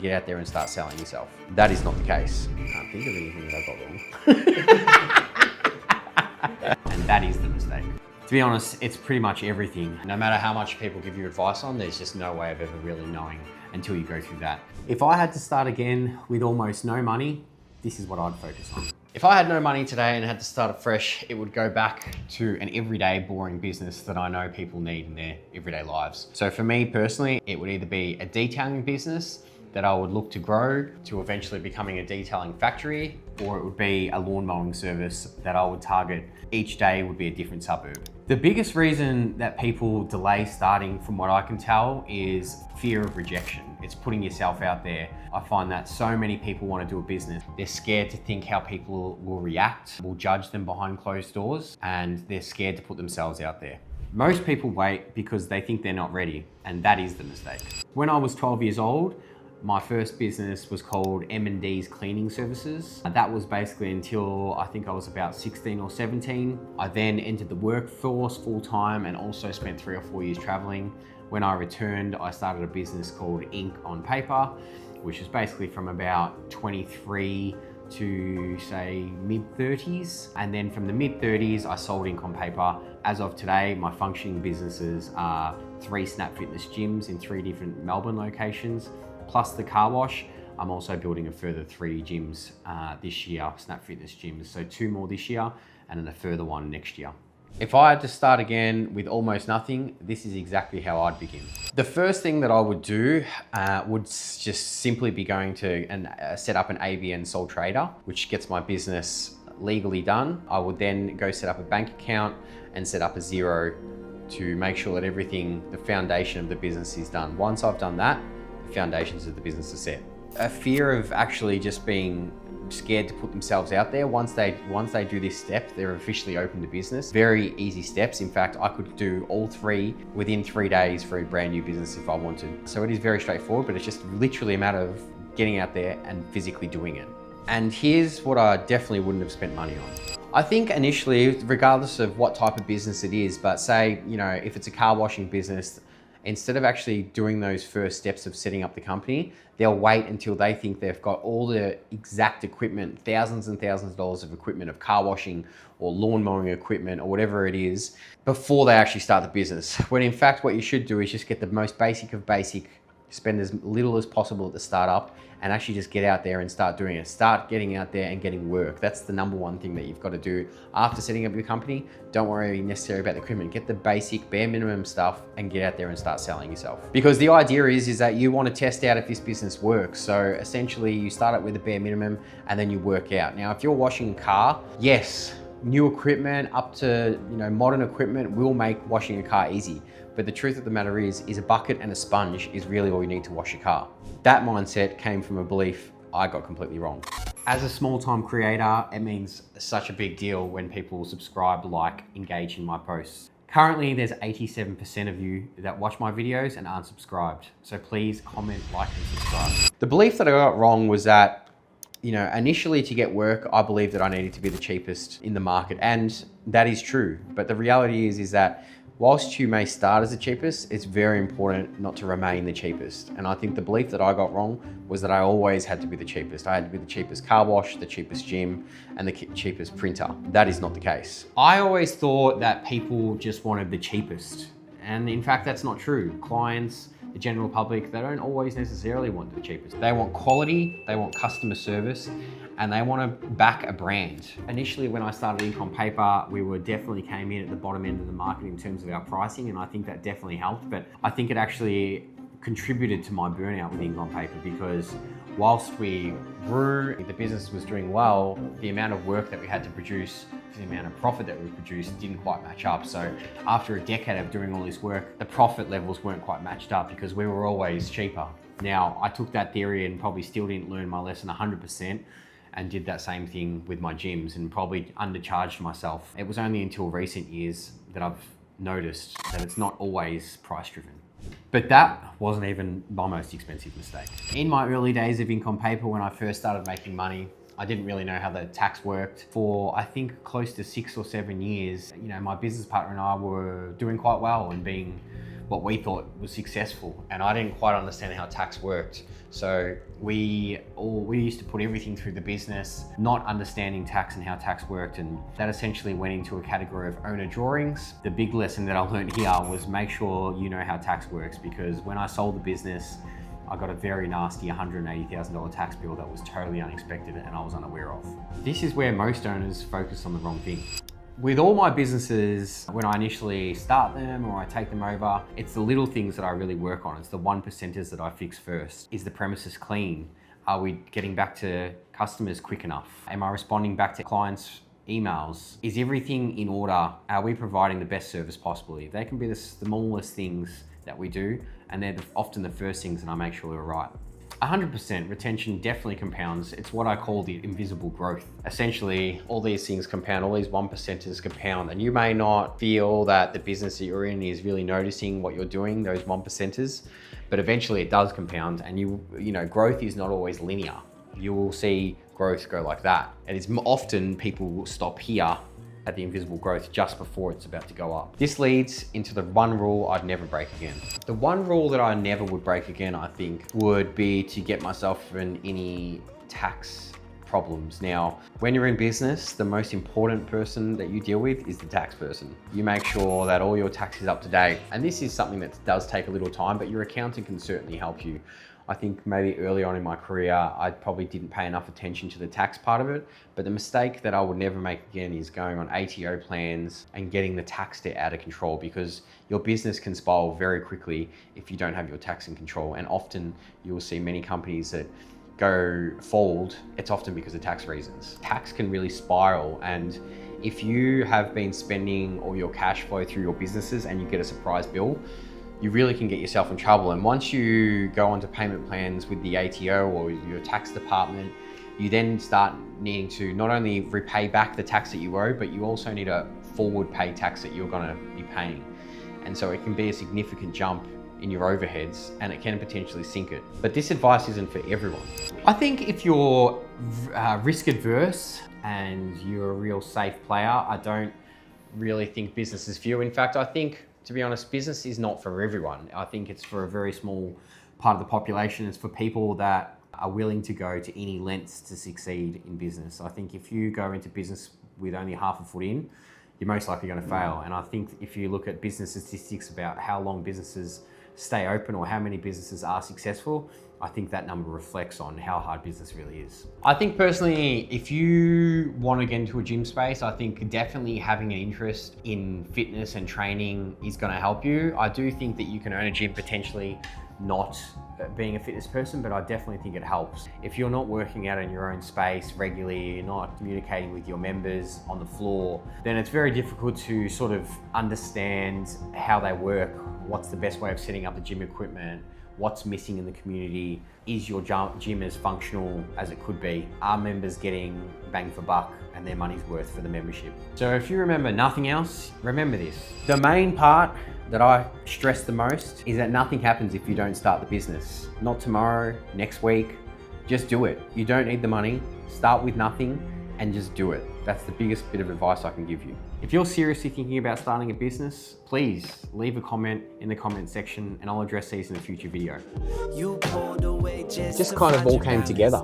get out there and start selling yourself. That is not the case. I can't think of anything that I got wrong. And that is the mistake. To be honest, it's pretty much everything. No matter how much people give you advice on, there's just no way of ever really knowing until you go through that. If I had to start again with almost no money, this is what I'd focus on. If I had no money today and had to start afresh, it would go back to an everyday boring business that I know people need in their everyday lives. So for me personally, it would either be a detailing business that I would look to grow to eventually becoming a detailing factory, or it would be a lawn mowing service that I would target. Each day would be a different suburb. The biggest reason that people delay starting, from what I can tell, is fear of rejection. It's putting yourself out there. I find that so many people want to do a business. They're scared to think how people will react, will judge them behind closed doors, and they're scared to put themselves out there. Most people wait because they think they're not ready, and that is the mistake. When I was 12 years old, my first business was called M&D's Cleaning Services. That was basically until I think I was about 16 or 17. I then entered the workforce full time and also spent 3 or 4 years traveling. When I returned, I started a business called Ink on Paper, which is basically from about 23 to say mid-30s. And then from the mid-30s, I sold Ink on Paper. As of today, my functioning businesses are 3 Snap Fitness gyms in 3 different Melbourne locations, plus the car wash. I'm also building a further 3 gyms this year, Snap Fitness gyms. So 2 more this year and then a further one next year. If I had to start again with almost nothing, this is exactly how I'd begin. The first thing that I would do would just simply be going to set up an ABN sole trader, which gets my business legally done. I would then go set up a bank account and set up a Xero to make sure that everything, the foundation of the business is done. Once I've done that, the foundations of the business are set. A fear of actually just being scared to put themselves out there. Once they do this step, they're officially open to business. Very easy steps. In fact, I could do all 3 within 3 days for a brand new business if I wanted. So it is very straightforward, but it's just literally a matter of getting out there and physically doing it. And here's what I definitely wouldn't have spent money on. I think initially, regardless of what type of business it is, but say, you know, if it's a car washing business, instead of actually doing those first steps of setting up the company, they'll wait until they think they've got all the exact equipment, thousands and thousands of dollars of equipment of car washing or lawn mowing equipment or whatever it is, before they actually start the business. When in fact, what you should do is just get the most basic of basic, spend as little as possible at the startup, and actually just get out there and start doing it. Start getting out there and getting work. That's the number one thing that you've got to do after setting up your company. Don't worry necessarily about the equipment. Get the basic, bare minimum stuff and get out there and start selling yourself. Because the idea is that you want to test out if this business works. So essentially you start out with a bare minimum and then you work out. Now, if you're washing a car, yes, new equipment up to modern equipment will make washing a car easy. But the truth of the matter is a bucket and a sponge is really all you need to wash your car. That mindset came from a belief I got completely wrong. As a small-time creator, it means such a big deal when people subscribe, like, engage in my posts. Currently, there's 87% of you that watch my videos and aren't subscribed. So please comment, like, and subscribe. The belief that I got wrong was that, initially to get work, I believed that I needed to be the cheapest in the market. And that is true. But the reality is that whilst you may start as the cheapest, it's very important not to remain the cheapest. And I think the belief that I got wrong was that I always had to be the cheapest. I had to be the cheapest car wash, the cheapest gym, and the cheapest printer. That is not the case. I always thought that people just wanted the cheapest. And in fact, that's not true. Clients, the general public, they don't always necessarily want the cheapest. They want quality, they want customer service, and they want to back a brand. Initially, when I started Ink on Paper, we definitely came in at the bottom end of the market in terms of our pricing, and I think that definitely helped, but I think it actually contributed to my burnout with Ink on Paper, because whilst we grew, the business was doing well, the amount of work that we had to produce, the amount of profit that we produced didn't quite match up. So after a decade of doing all this work, the profit levels weren't quite matched up because we were always cheaper. Now, I took that theory and probably still didn't learn my lesson 100%, and did that same thing with my gyms and probably undercharged myself. It was only until recent years that I've noticed that it's not always price driven. But that wasn't even my most expensive mistake. In my early days of Ink on Paper, when I first started making money, I didn't really know how the tax worked. For I think close to 6 or 7 years, my business partner and I were doing quite well and being what we thought was successful, and I didn't quite understand how tax worked. So we used to put everything through the business, not understanding tax and how tax worked, and that essentially went into a category of owner drawings. The big lesson that I learned here was make sure you know how tax works, because when I sold the business, I got a very nasty $180,000 tax bill that was totally unexpected and I was unaware of. This is where most owners focus on the wrong thing. With all my businesses, when I initially start them or I take them over, it's the little things that I really work on. It's the 1%ers that I fix first. Is the premises clean? Are we getting back to customers quick enough? Am I responding back to clients' emails? Is everything in order? Are we providing the best service possible? They can be the smallest things that we do, and they're often the first things that I make sure they're right. 100% retention definitely compounds. It's what I call the invisible growth. Essentially, all these things compound, all these 1%ers compound, and you may not feel that the business that you're in is really noticing what you're doing, those 1%ers, but eventually it does compound, and you know, growth is not always linear. You will see growth go like that. And it's often people will stop here at the invisible growth just before it's about to go up. This leads into the one rule I'd never break again. The one rule that I never would break again, I think, would be to get myself in any tax problems. Now, when you're in business, the most important person that you deal with is the tax person. You make sure that all your tax is up to date. And this is something that does take a little time, but your accountant can certainly help you. I think maybe early on in my career, I probably didn't pay enough attention to the tax part of it, but the mistake that I would never make again is going on ATO plans and getting the tax debt out of control, because your business can spiral very quickly if you don't have your tax in control. And often you'll see many companies that go fold, it's often because of tax reasons. Tax can really spiral, and if you have been spending all your cash flow through your businesses and you get a surprise bill, you really can get yourself in trouble. And once you go onto payment plans with the ATO or your tax department, you then start needing to not only repay back the tax that you owe, but you also need a forward pay tax that you're gonna be paying. And so it can be a significant jump in your overheads, and it can potentially sink it. But this advice isn't for everyone. I think if you're risk adverse and you're a real safe player, I don't really think business is for you. In fact, I think, to be honest, business is not for everyone. I think it's for a very small part of the population. It's for people that are willing to go to any lengths to succeed in business. I think if you go into business with only half a foot in, you're most likely going to fail. And I think if you look at business statistics about how long businesses stay open or how many businesses are successful, I think that number reflects on how hard business really is. I think personally, if you want to get into a gym space, I think definitely having an interest in fitness and training is going to help you. I do think that you can own a gym potentially not being a fitness person, but I definitely think it helps. If you're not working out in your own space regularly, you're not communicating with your members on the floor, then it's very difficult to sort of understand how they work, what's the best way of setting up the gym equipment, what's missing in the community, is your gym as functional as it could be, are members getting bang for buck and their money's worth for the membership. So if you remember nothing else, remember this. The main part that I stress the most is that nothing happens if you don't start the business. Not tomorrow, next week, just do it. You don't need the money, start with nothing and just do it. That's the biggest bit of advice I can give you. If you're seriously thinking about starting a business, please leave a comment in the comment section and I'll address these in a future video. Just kind of all came together.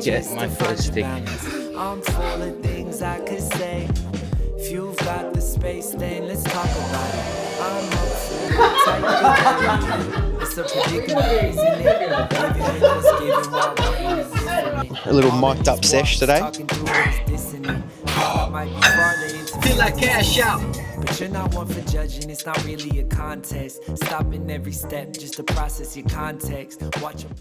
Get my first stick. I'm full of things I could say. If you've got the space, then let's talk about it. I'm up for your type of it's a predicament, isn't it? A little mic'd up sesh today. Feel like cash out. But you're not one for judging, it's not really a contest. Stopping every step just to process your context. Watch your